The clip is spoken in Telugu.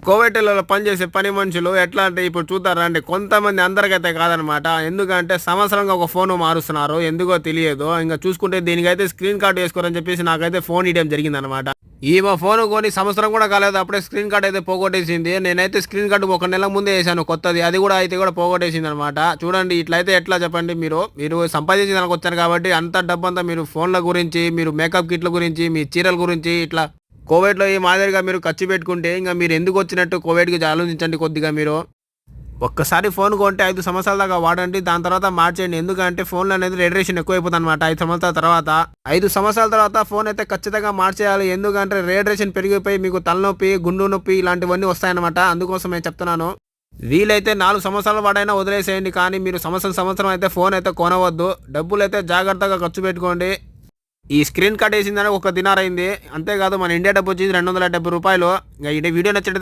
కోవేటలలో పనిచేసే పని మనుషులు ఎట్లా అంటే ఇప్పుడు చూద్దారా అండి, కొంతమంది అందరికైతే కాదనమాట. ఎందుకంటే సంవత్సరంగా ఒక ఫోను మారుస్తున్నారు. ఎందుకో తెలియదు. ఇంకా చూసుకుంటే దీనికైతే స్క్రీన్ కార్డ్ వేసుకోరని చెప్పేసి నాకైతే ఫోన్ ఇవ్వడం జరిగిందనమాట. ఈమె ఫోను కొని సంవత్సరం కూడా కాలేదు, అప్పుడే స్క్రీన్ కార్డ్ అయితే పోగొట్టేసింది. నేనైతే స్క్రీన్ కార్డు ఒక నెల ముందే వేసాను కొత్తది, అది కూడా అయితే కూడా పోగొట్టేసింది అనమాట. చూడండి ఇట్లయితే ఎట్లా చెప్పండి. మీరు సంపాదించి దానికి వచ్చారు కాబట్టి అంత డబ్బంతా మీరు ఫోన్ల గురించి, మీరు మేకప్ కిట్ల గురించి, మీ చీరల గురించి ఇట్లా కోవిడ్లో ఈ మాదిరిగా మీరు ఖర్చు పెట్టుకుంటే ఇంకా మీరు ఎందుకు వచ్చినట్టు కోవిడ్కి ఆలోచించండి కొద్దిగా. మీరు ఒక్కసారి ఫోన్ కొంటే 5 సంవత్సరాల దాకా వాడండి, దాని తర్వాత మార్చేయండి. ఎందుకంటే ఫోన్లో అనేది రేడియేషన్ ఎక్కువైపోతుంది అనమాట. 5 సంవత్సరాల తర్వాత 5 సంవత్సరాల తర్వాత ఫోన్ అయితే ఖచ్చితంగా మార్చేయాలి. ఎందుకంటే రేడియేషన్ పెరిగిపోయి మీకు తలనొప్పి, గుండు నొప్పి ఇలాంటివన్నీ వస్తాయన్నమాట. అందుకోసం నేను చెప్తున్నాను, వీలైతే 4 సంవత్సరాల వాడైనా వదిలేసేయండి, కానీ మీరు సంవత్సరం అయితే ఫోన్ అయితే కొనవద్దు. డబ్బులు అయితే జాగ్రత్తగా ఖర్చు పెట్టుకోండి. ఈ స్క్రీన్ కార్డ్ వేసిందని 1 దినార్ అయింది. అంతేకాదు మన ఇండియా డబ్బు వచ్చేసి 270 రూపాయలు. ఇంకా ఈ వీడియో నచ్చినట్లయితే